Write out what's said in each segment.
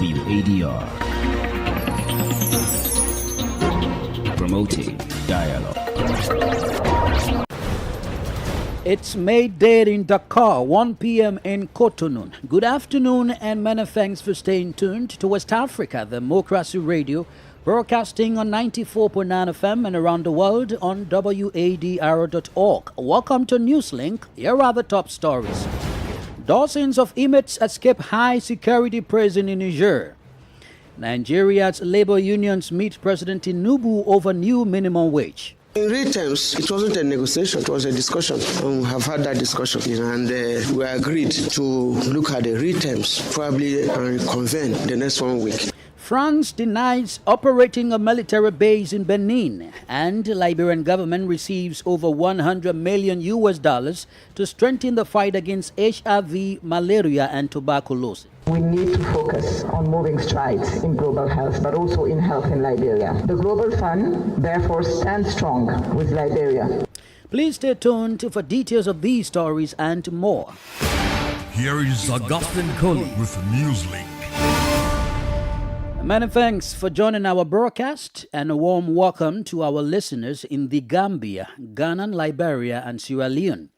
WADR. Promoting dialogue. It's May Day in Dakar, 1 p.m. in Cotonou. Good afternoon and many thanks for staying tuned to West Africa, Democracy Radio, broadcasting on 94.9 FM and around the world on wadr.org. Welcome to Newslink. Here are the top stories. Dozens of inmates escape high security prison in Niger. Nigeria's labor unions meet President Tinubu over new minimum wage. In real terms, it wasn't a negotiation, it was a discussion. We have had that discussion and we agreed to look at the real terms, probably convene the next 1 week. France denies operating a military base in Benin, and the Liberian government receives over $100 million to strengthen the fight against HIV, malaria, and tuberculosis. We need to focus on moving strides in global health, but also in health in Liberia. The Global Fund, therefore, stands strong with Liberia. Please stay tuned for details of these stories and more. Here is Augustine Coley with Newslink. Many thanks for joining our broadcast and a warm welcome to our listeners in the Gambia, Ghana, Liberia, and Sierra Leone.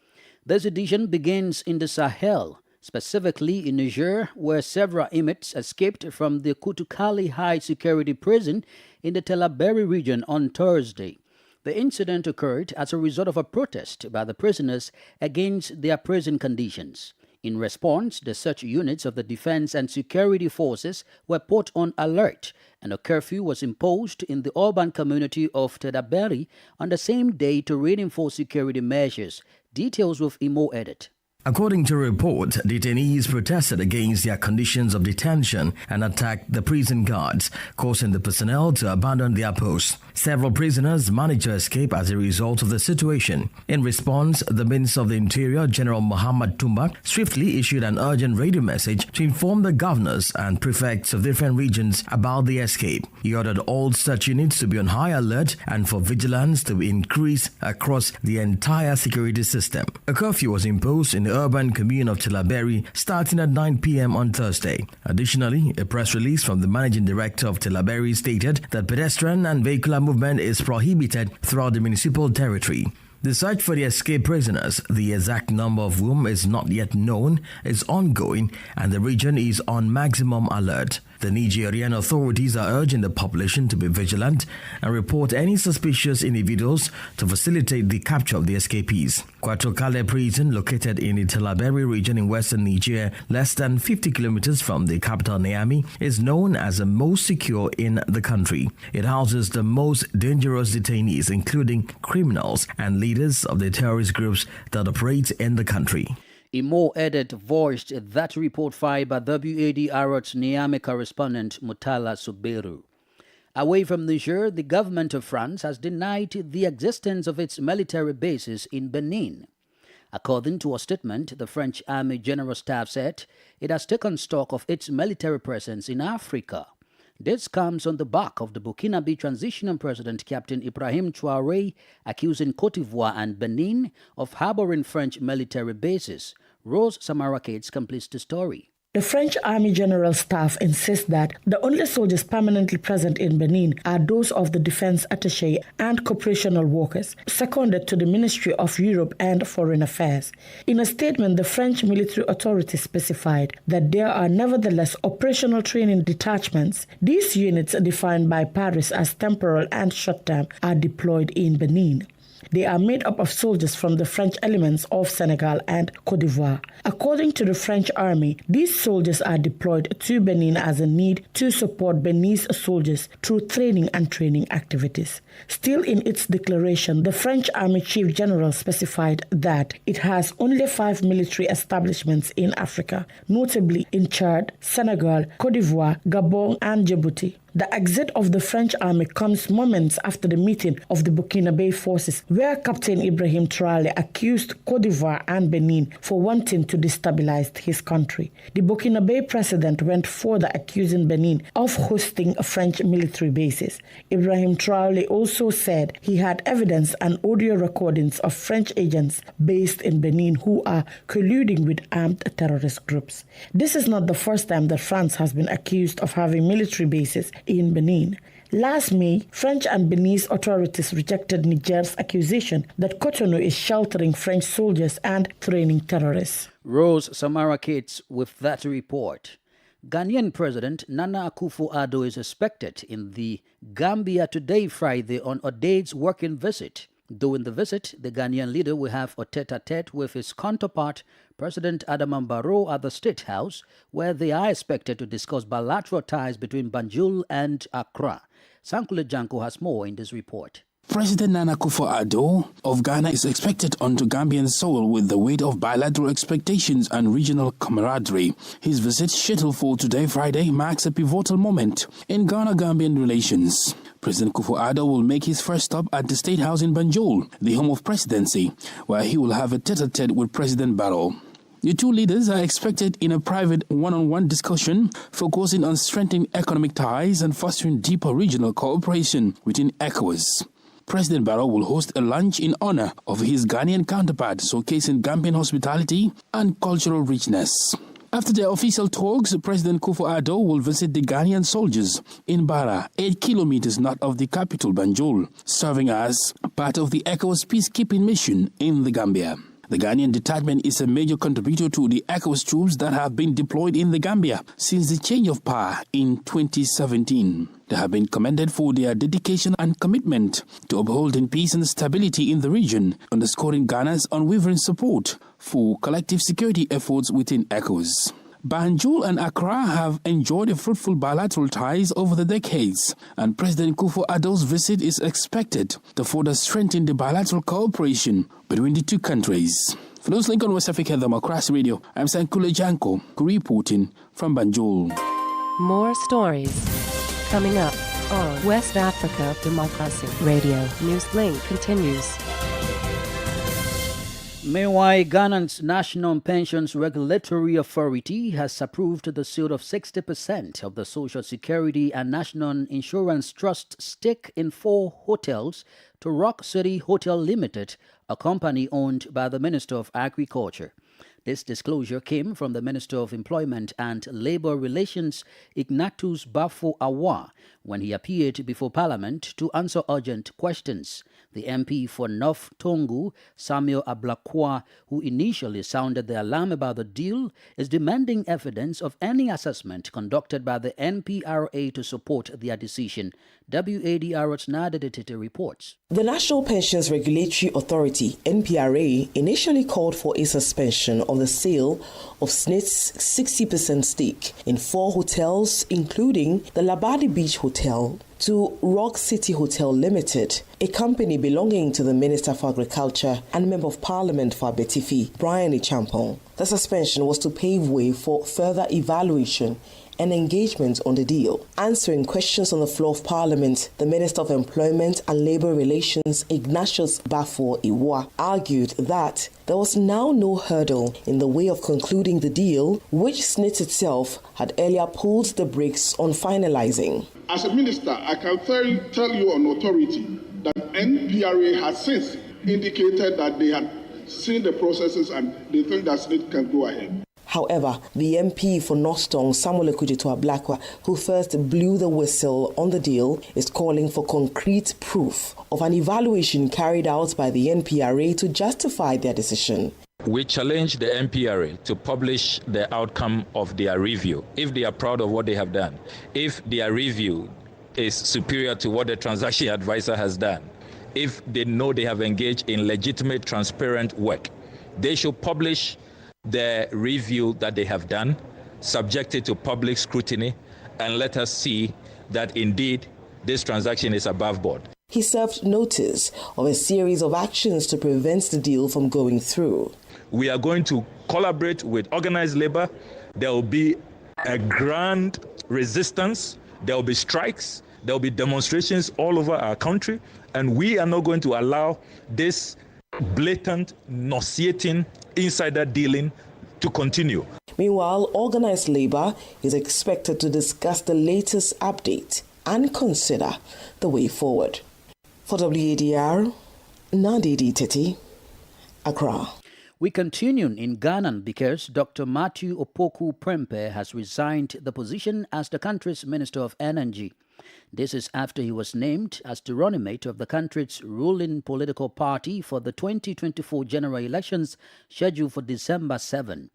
This edition begins in the Sahel, specifically in Niger, where several inmates escaped from the Kutukali High Security Prison in the Telaberi region on Thursday. The incident occurred as a result of a protest by the prisoners against their prison conditions. In response, the search units of the Defense and Security Forces were put on alert, and a curfew was imposed in the urban community of Telaberi on the same day to reinforce security measures. Details with Imo Edit. According to a report, detainees protested against their conditions of detention and attacked the prison guards, causing the personnel to abandon their posts. Several prisoners managed to escape as a result of the situation. In response, the Minister of the Interior, General Muhammad Tumba, swiftly issued an urgent radio message to inform the governors and prefects of different regions about the escape. He ordered all such units to be on high alert and for vigilance to increase across the entire security system. A curfew was imposed in the urban commune of Telaberi starting at 9 p.m. on Thursday. Additionally, a press release from the managing director of Telaberi stated that pedestrian and vehicular movement is prohibited throughout the municipal territory. The search for the escaped prisoners, the exact number of whom is not yet known, is ongoing and the region is on maximum alert. The Nigerian authorities are urging the population to be vigilant and report any suspicious individuals to facilitate the capture of the escapees. Kwatokale prison, located in the Telaberi region in western Niger, less than 50 kilometers from the capital Niamey, is known as the most secure in the country. It houses the most dangerous detainees, including criminals and leaders of the terrorist groups that operate in the country. Imo Edit voiced that report filed by WADR's Niamey correspondent Mutala Suberu. Away from Niger, the government of France has denied the existence of its military bases in Benin. According to a statement, the French Army General Staff said it has taken stock of its military presence in Africa. This comes on the back of the Burkinabe transitional president Captain Ibrahim Traoré accusing Côte d'Ivoire and Benin of harboring French military bases. Rose Samarakates completes the story. The French Army General Staff insists that the only soldiers permanently present in Benin are those of the defense attaché and corporational workers, seconded to the Ministry of Europe and Foreign Affairs. In a statement, the French military authorities specified that there are nevertheless operational training detachments. These units, defined by Paris as temporal and short-term, are deployed in Benin. They are made up of soldiers from the French elements of Senegal and Côte d'Ivoire. According to the French army, these soldiers are deployed to Benin as a need to support Beninese soldiers through training and training activities. Still in its declaration, the French Army Chief General specified that it has only 5 military establishments in Africa, notably in Chad, Senegal, Côte d'Ivoire, Gabon, and Djibouti. The exit of the French army comes moments after the meeting of the Burkinabe forces, where Captain Ibrahim Traoré accused Côte d'Ivoire and Benin for wanting to destabilize his country. The Burkinabe president went further, accusing Benin of hosting French military bases. Ibrahim Traoré also said he had evidence and audio recordings of French agents based in Benin who are colluding with armed terrorist groups. This is not the first time that France has been accused of having military bases in Benin. Last May, French and Beninese authorities rejected Niger's accusation that Cotonou is sheltering French soldiers and training terrorists. Rose Samara Cates with that report. Ghanaian President Nana Akufo-Addo is expected in the Gambia today, Friday, on a day's working visit. During the visit, the Ghanaian leader will have a tete-a-tete with his counterpart, President Adama Barrow, at the State House, where they are expected to discuss bilateral ties between Banjul and Accra. Sankule Janko has more in this report. President Nana Akufo-Addo of Ghana is expected onto Gambian soil with the weight of bilateral expectations and regional camaraderie. His visit, scheduled for today, Friday, marks a pivotal moment in Ghana-Gambian relations. President Akufo-Addo will make his first stop at the State House in Banjul, the home of presidency, where he will have a tete-a-tete with President Barrow. The two leaders are expected in a private one-on-one discussion focusing on strengthening economic ties and fostering deeper regional cooperation within ECOWAS. President Barrow will host a lunch in honor of his Ghanaian counterpart, showcasing Gambian hospitality and cultural richness. After their official talks, President Akufo-Addo will visit the Ghanaian soldiers in Bara, 8 kilometers north of the capital, Banjul, serving as part of the ECOWAS peacekeeping mission in the Gambia. The Ghanaian detachment is a major contributor to the ECOWAS troops that have been deployed in the Gambia since the change of power in 2017. They have been commended for their dedication and commitment to upholding peace and stability in the region, underscoring Ghana's unwavering support for collective security efforts within ECOWAS. Banjul and Accra have enjoyed fruitful bilateral ties over the decades, and President Akufo-Addo's visit is expected to further strengthen the bilateral cooperation between the two countries. For Newslink on West Africa Democracy Radio, I'm Sankule Janko, reporting from Banjul. More stories coming up on West Africa Democracy Radio. Newslink continues. Meanwhile, Ghana's National Pensions Regulatory Authority has approved the sale of 60% of the Social Security and National Insurance Trust stake in 4 hotels to Rock City Hotel Limited, a company owned by the Minister of Agriculture. This disclosure came from the Minister of Employment and Labour Relations, Ignatius Bafo-Awah, when he appeared before Parliament to answer urgent questions. The MP for North Tongu, Samuel Ablakwa, who initially sounded the alarm about the deal, is demanding evidence of any assessment conducted by the NPRA to support their decision. WADR's Nada Detete reports. The National Pensions Regulatory Authority, NPRA, initially called for a suspension of the sale of SNIT's 60% stake in 4 hotels, including the Labadi Beach Hotel, to Rock City Hotel Limited, a company belonging to the Minister for Agriculture and Member of Parliament for Abetifi, Brian Ichampong. The suspension was to pave way for further evaluation and engagement on the deal. Answering questions on the floor of Parliament, the Minister of Employment and Labour Relations, Ignatius Bafo-Awah, argued that there was now no hurdle in the way of concluding the deal, which SNIT itself had earlier pulled the brakes on finalizing. As a minister, I can tell you on authority that NPRA has since indicated that they had seen the processes and they think that SNIT can go ahead. However, the MP for North Tongu, Samuel Ablakwa, who first blew the whistle on the deal, is calling for concrete proof of an evaluation carried out by the NPRA to justify their decision. We challenge the NPRA to publish the outcome of their review, if they are proud of what they have done, if their review is superior to what the transaction advisor has done, if they know they have engaged in legitimate, transparent work. They should publish the review that they have done, subjected to public scrutiny, and let us see that indeed this transaction is above board. He served notice of a series of actions to prevent the deal from going through. We are going to collaborate with organized labor. There will be a grand resistance There will be strikes. There will be demonstrations all over our country. And we are not going to allow this blatant, nauseating, insider dealing to continue. Meanwhile, organized labor is expected to discuss the latest update and consider the way forward. For WADR, Nadidi Teti, Accra. We continue in Ghana because Dr. Matthew Opoku Prempeh has resigned the position as the country's Minister of Energy. This is after he was named as the running mate of the country's ruling political party for the 2024 general elections scheduled for December 7.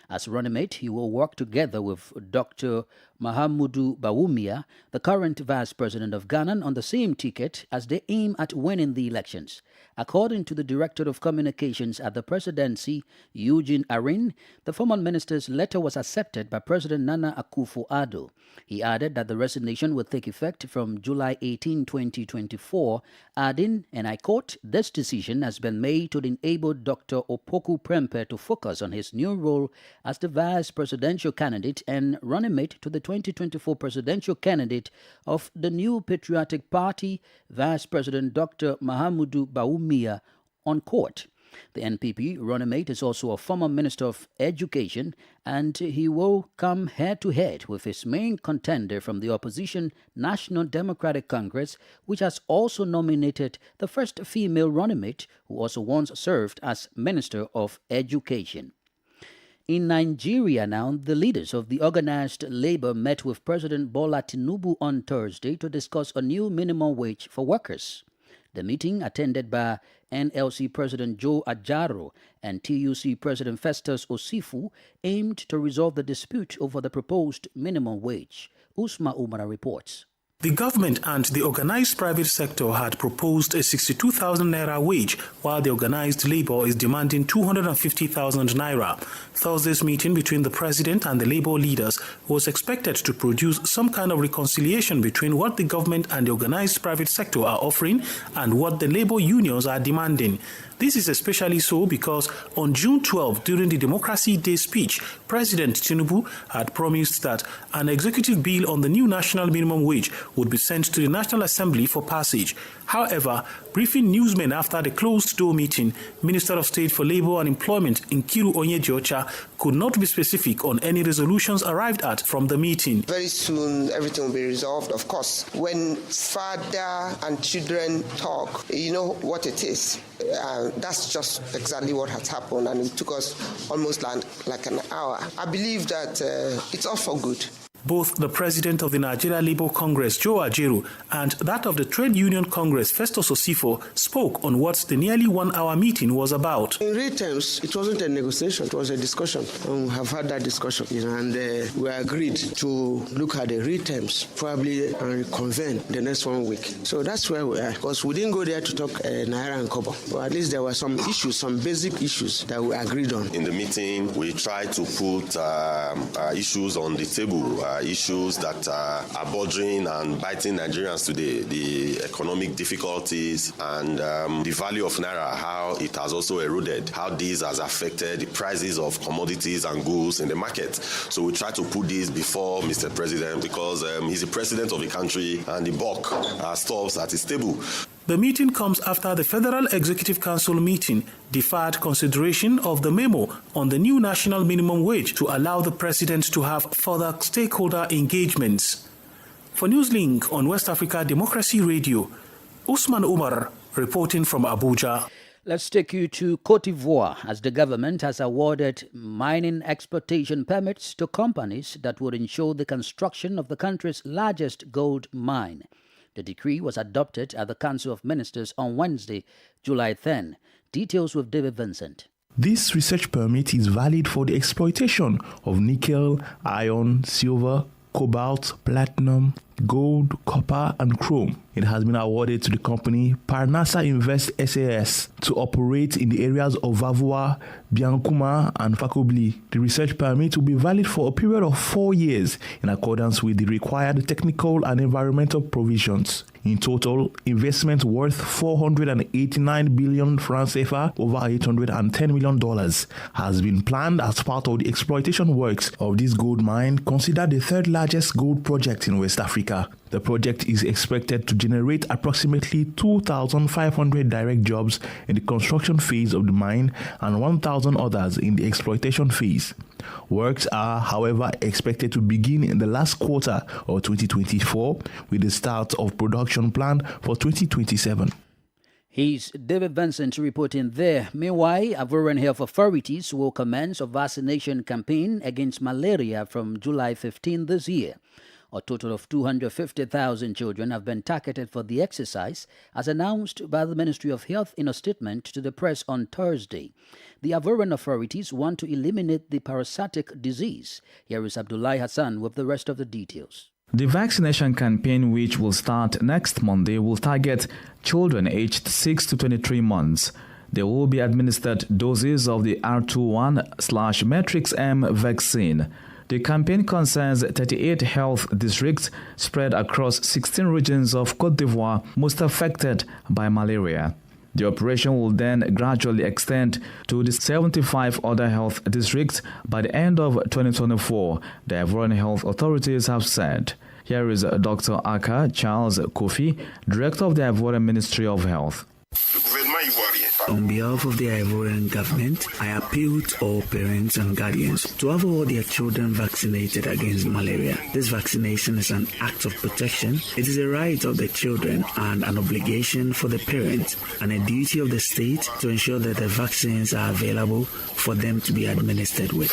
As running mate, he will work together with Dr. Mahamudu Bawumia, the current Vice President of Ghana, on the same ticket as they aim at winning the elections. According to the Director of Communications at the Presidency, Eugene Arin, the former minister's letter was accepted by President Nana Akufo-Addo. He added that the resignation will take effect from July 18, 2024, adding, and I quote, "This decision has been made to enable Dr. Opoku Prempeh to focus on his new role as the vice presidential candidate and running mate to the 2024 presidential candidate of the New Patriotic Party, Vice President Dr. Mahamudu Bawumia," unquote. The NPP running mate is also a former Minister of Education, and he will come head-to-head with his main contender from the opposition National Democratic Congress, which has also nominated the first female running mate who also once served as Minister of Education. In Nigeria now, the leaders of the organized labor met with President Bola Tinubu on Thursday to discuss a new minimum wage for workers. The meeting, attended by NLC President Joe Ajaro and TUC President Festus Osifu, aimed to resolve the dispute over the proposed minimum wage. Usma Umara reports. The government and the organized private sector had proposed a 62,000 naira wage, while the organized labor is demanding 250,000 naira. Thursday's meeting between the president and the labor leaders was expected to produce some kind of reconciliation between what the government and the organized private sector are offering and what the labor unions are demanding. This is especially so because on June 12, during the Democracy Day speech, President Tinubu had promised that an executive bill on the new national minimum wage would be sent to the National Assembly for passage. However, briefing newsmen after the closed-door meeting, Minister of State for Labour and Employment Nkiru Onyeji-Ocha could not be specific on any resolutions arrived at from the meeting. Very soon, everything will be resolved, of course. When father and children talk, you know what it is. That's just exactly what has happened, and it took us almost like an hour. I believe that it's all for good. Both the president of the Nigeria Labour Congress, Joe Ajaero, and that of the Trade Union Congress, Festus Osifu, spoke on what the nearly 1 hour meeting was about. In real terms, it wasn't a negotiation, it was a discussion. We have had that discussion, and we agreed to look at the real terms, probably and convene the next 1 week. So that's where we are, because we didn't go there to talk Naira and Kobo. But at least there were some issues, some basic issues that we agreed on. In the meeting, we tried to put issues on the table. Issues that are bothering and biting Nigerians today, the economic difficulties and the value of Naira, how it has also eroded, how this has affected the prices of commodities and goods in the market. So we try to put this before Mr. President because he's the president of the country and the buck stops at his table. The meeting comes after the Federal Executive Council meeting deferred consideration of the memo on the new national minimum wage to allow the president to have further stakeholder engagements. For Newslink on West Africa Democracy Radio, Usman Umar reporting from Abuja. Let's take you to Cote d'Ivoire, as the government has awarded mining exploitation permits to companies that would ensure the construction of the country's largest gold mine. The decree was adopted at the Council of Ministers on Wednesday, July 10. Details with David Vincent. This research permit is valid for the exploitation of nickel, iron, silver, cobalt, platinum, gold, copper, and chrome. It has been awarded to the company Parnassa Invest SAS to operate in the areas of Vavois, Biankuma, and Fakobli. The research permit will be valid for a period of 4 years in accordance with the required technical and environmental provisions. In total, investment worth 489 billion francs CFA, over $810 million, has been planned as part of the exploitation works of this gold mine, considered the third largest gold project in West Africa. Africa. The project is expected to generate approximately 2,500 direct jobs in the construction phase of the mine and 1,000 others in the exploitation phase. Works are, however, expected to begin in the last quarter of 2024, with the start of production planned for 2027. He's David Vincent reporting there. Meanwhile, Ivorian health authorities will commence a vaccination campaign against malaria from July 15 this year. A total of 250,000 children have been targeted for the exercise, as announced by the Ministry of Health in a statement to the press on Thursday. The Ivorian authorities want to eliminate the parasitic disease. Here is Abdullahi Hassan with the rest of the details. The vaccination campaign, which will start next Monday, will target children aged 6 to 23 months. They will be administered doses of the R21/Matrix-M vaccine. The campaign concerns 38 health districts spread across 16 regions of Côte d'Ivoire most affected by malaria. The operation will then gradually extend to the 75 other health districts by the end of 2024, the Ivorian health authorities have said. Here is Dr. Aka Charles Kofi, Director of the Ivorian Ministry of Health. On behalf of the Ivorian government, I appeal to all parents and guardians to have all their children vaccinated against malaria. This vaccination is an act of protection. It is a right of the children and an obligation for the parents and a duty of the state to ensure that the vaccines are available for them to be administered with.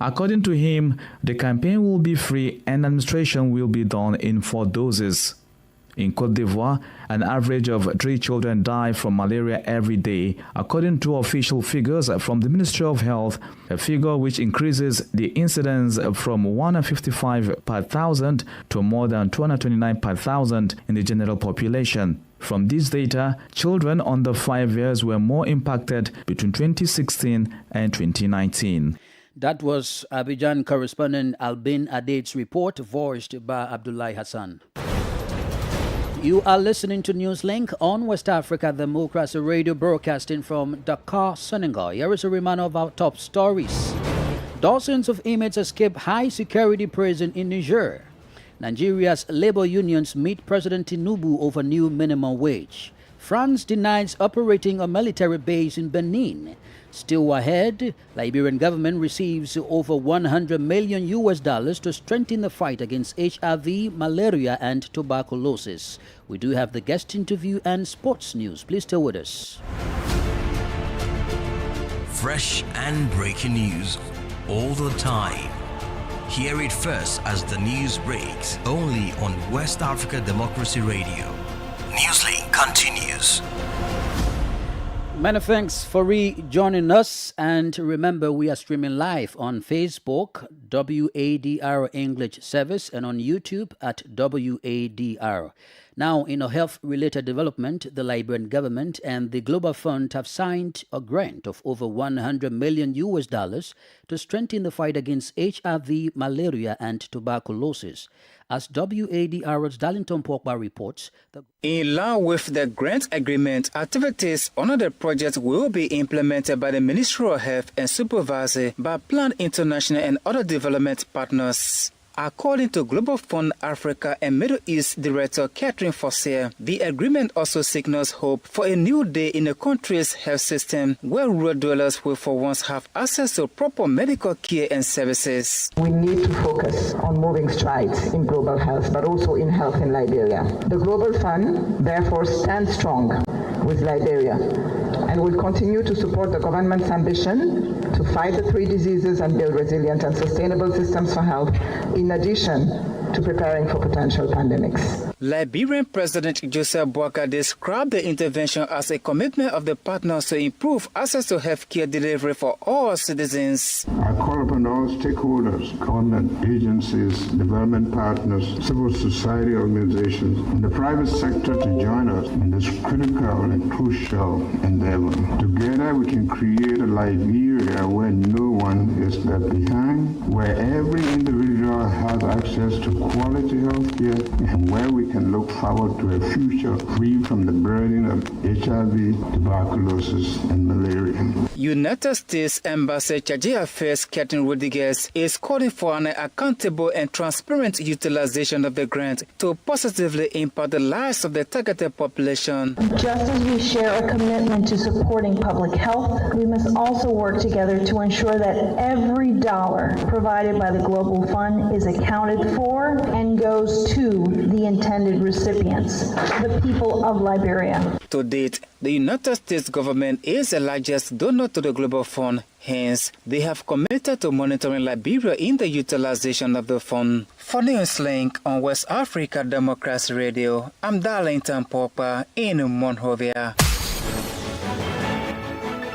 According to him, the campaign will be free and administration will be done in 4 doses. In Côte d'Ivoire, an average of 3 children die from malaria every day, according to official figures from the Ministry of Health, a figure which increases the incidence from 155 per thousand to more than 229 per thousand in the general population. From this data, children under 5 years were more impacted between 2016 and 2019. That was Abidjan correspondent Albin Ade's report, voiced by Abdullahi Hassan. You are listening to Newslink on West Africa Democracy Radio, broadcasting from Dakar, Senegal. Here is a reminder of our top stories. Dozens of inmates escape high security prison in Niger. Nigeria's labor unions meet President Tinubu over new minimum wage. France denies operating a military base in Benin. Still ahead, Liberian government receives over $100 million to strengthen the fight against HIV, malaria, and tuberculosis. We do have the guest interview and sports news. Please stay with us. Fresh and breaking news all the time. Hear it first as the news breaks, only on West Africa Democracy Radio. Newslink continues. Many thanks for rejoining us, and remember we are streaming live on Facebook, WADR English Service, and on YouTube at WADR. Now, in a health-related development, the Liberian government and the Global Fund have signed a grant of over $100 million to strengthen the fight against HIV, malaria, and tuberculosis. As WADR's Darlington Pogba reports, in line with the grant agreement, activities under the project will be implemented by the Ministry of Health and supervised by Plan International and other development partners. According to Global Fund Africa and Middle East Director Catherine Fossier, the agreement also signals hope for a new day in the country's health system where rural dwellers will for once have access to proper medical care and services. We need to focus on moving strides in global health, but also in health in Liberia. The Global Fund, therefore, stands strong with Liberia and will continue to support the government's ambition to fight the 3 diseases and build resilient and sustainable systems for health, in addition to preparing for potential pandemics. Liberian President Joseph Boakai described the intervention as a commitment of the partners to improve access to health care delivery for all citizens. I call upon all stakeholders, government agencies, development partners, civil society organizations, and the private sector to join us in this critical and crucial endeavor. Together we can create a Liberia where no one is left behind, where every individual has access to quality health care, and where we can look forward to a future free from the burden of HIV, tuberculosis, and malaria. United States Embassy Charge Affairs Captain Rodriguez is calling for an accountable and transparent utilization of the grant to positively impact the lives of the targeted population. Just as we share a commitment to supporting public health, we must also work together to ensure that every dollar provided by the Global Fund is accounted for and goes to the intended recipients, the people of Liberia. To date, the United States government is the largest donor to the Global Fund. Hence, they have committed to monitoring Liberia in the utilization of the fund. For Newslink on West Africa Democracy Radio, I'm Darlington Popper in Monrovia.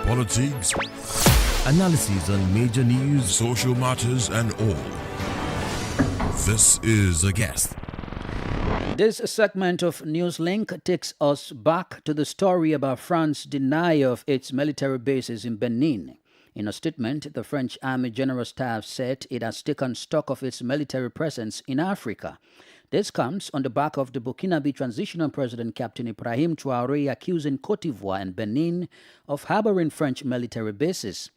Politics, analysis on major news, social matters, and all. This is A Guest. This segment of Newslink takes us back to the story about France's denial of its military bases in Benin. In a statement, the French Army General Staff said it has taken stock of its military presence in Africa. This comes on the back of the Burkinabe transitional president Captain Ibrahim Traoré accusing Côte d'Ivoire and Benin of harboring French military bases.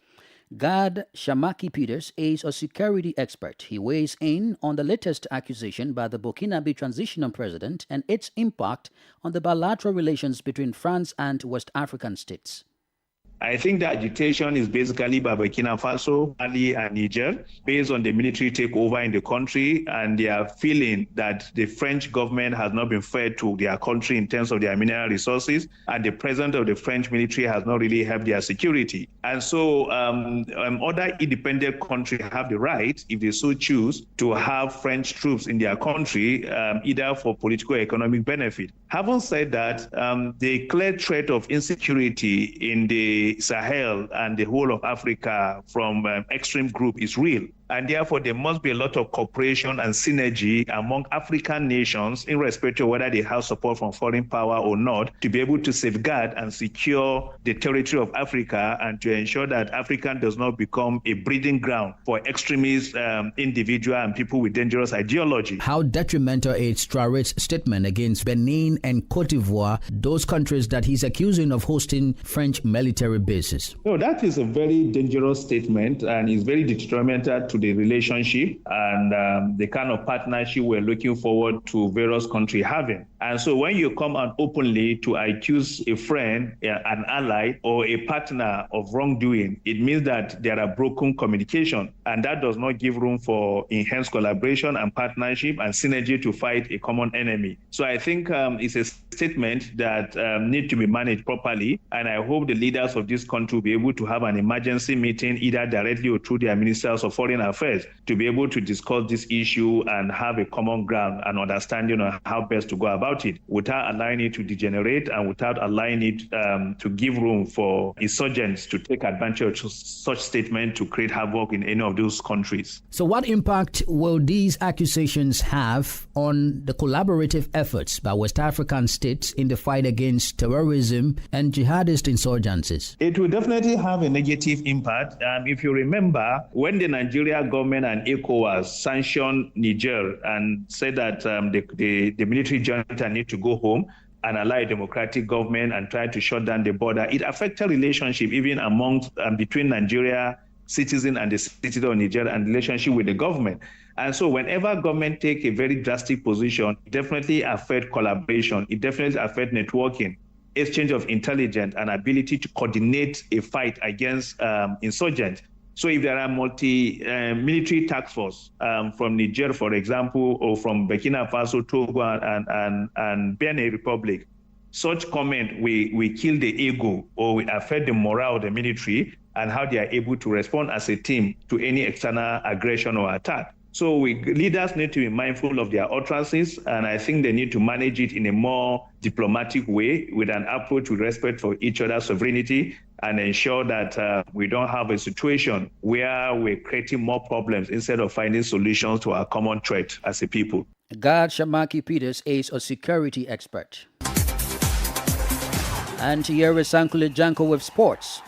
Gad Shamaki Peters is a security expert. He weighs in on the latest accusation by the Burkinabe transitional president and its impact on the bilateral relations between France and West African states. I think the agitation is basically by Burkina Faso, Mali, and Niger, based on the military takeover in the country, and they are feeling that the French government has not been fair to their country in terms of their mineral resources, and the presence of the French military has not really helped their security. And so other independent countries have the right, if they so choose, to have French troops in their country, either for political or economic benefit. Having said that, the clear threat of insecurity in the Sahel and the whole of Africa from extreme group is real. And therefore, there must be a lot of cooperation and synergy among African nations, irrespective of whether they have support from foreign power or not, to be able to safeguard and secure the territory of Africa and to ensure that Africa does not become a breeding ground for extremist individuals and people with dangerous ideology. How detrimental is Traoré's statement against Benin and Côte d'Ivoire, those countries that he's accusing of hosting French military bases? No, that is a very dangerous statement and is very detrimental to the relationship and the kind of partnership we're looking forward to various countries having. And so when you come out openly to accuse a friend, an ally, or a partner of wrongdoing, it means that there are broken communication, and that does not give room for enhanced collaboration and partnership and synergy to fight a common enemy. So I think it's a statement that needs to be managed properly, and I hope the leaders of this country will be able to have an emergency meeting, either directly or through their ministers of foreign affairs, to be able to discuss this issue and have a common ground and understanding on how best to go about it, without allowing it to degenerate and without allowing it to give room for insurgents to take advantage of such statements to create havoc in any of those countries. So what impact will these accusations have on the collaborative efforts by West African states in the fight against terrorism and jihadist insurgencies? It will definitely have a negative impact. If you remember, when the Nigeria government and ECOWAS sanctioned Niger and said that the military junta need to go home and allow a democratic government and try to shut down the border, it affected relationship even amongst between Nigeria citizen and the citizen of Niger and relationship with the government. And so whenever government take a very drastic position, it definitely affect collaboration, it definitely affect networking, exchange of intelligence and ability to coordinate a fight against insurgents. So if there are military task force from Niger, for example, or from Burkina Faso, Togo, and Benin Republic, such comment will kill the ego or will affect the morale of the military and how they are able to respond as a team to any external aggression or attack. So leaders need to be mindful of their utterances, and I think they need to manage it in a more diplomatic way with an approach with respect for each other's sovereignty and ensure that we don't have a situation where we're creating more problems instead of finding solutions to our common threat as a people. Gad Shamaki Peters is a security expert. And here is Sankule Janko with sports.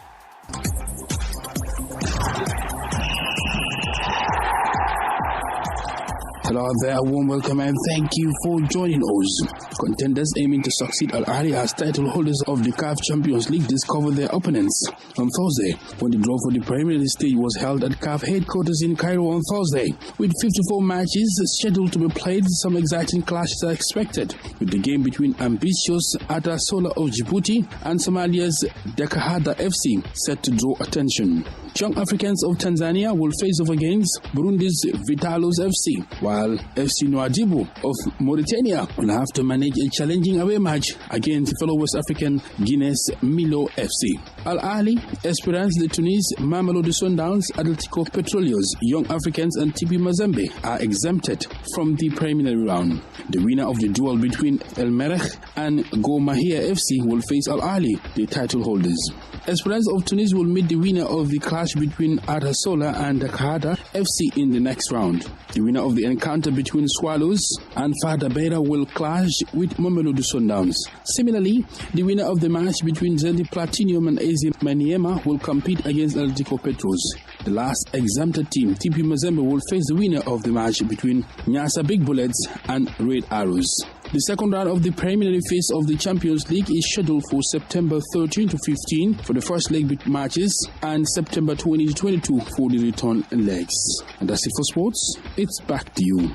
Hello there, a warm welcome and thank you for joining us. Contenders aiming to succeed Al Ahly as title holders of the CAF Champions League discovered their opponents on Thursday when the draw for the Premier League stage was held at CAF headquarters in Cairo on Thursday. With 54 matches scheduled to be played, some exciting clashes are expected, with the game between ambitious Atasola of Djibouti and Somalia's Dakar FC set to draw attention. Young Africans of Tanzania will face off against Burundi's Vitalos FC, while FC Nouadhibou of Mauritania will have to manage a challenging away match against fellow West African Guinea's Milo FC. Al Ahly, Esperance de Tunis, Mamelodi Sundowns, Atletico Petroleos, Young Africans and TP Mazembe are exempted from the preliminary round. The winner of the duel between El Merreikh and Go Mahia FC will face Al Ahly, the title holders. Esperance of Tunis will meet the winner of the clash between Atasola and Dakar FC in the next round. The winner of the encounter between Swallows and Fada Beira will clash with Mamelodi Sundowns. Similarly, the winner of the match between Zenit Platinum and AZ Maniema will compete against Atletico Petros. The last exempted team, TP Mazembe, will face the winner of the match between Nyasa Big Bullets and Red Arrows. The second round of the preliminary phase of the Champions League is scheduled for September 13 to 15 for the first leg matches and September 20 to 22 for the return legs. And that's it for sports. It's back to you.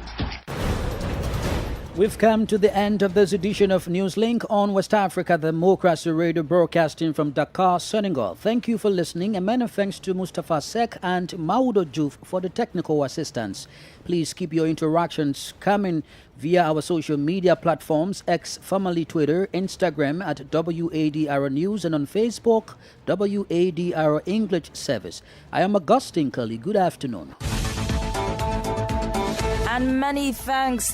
We've come to the end of this edition of Newslink on West Africa Democracy Radio, broadcasting from Dakar, Senegal. Thank you for listening, and many thanks to Mustafa Sek and Maudo Juf for the technical assistance. Please keep your interactions coming via our social media platforms, X, formerly Twitter, Instagram at WADR News, and on Facebook, WADR English Service. I am Augustine Cully. Good afternoon. And many thanks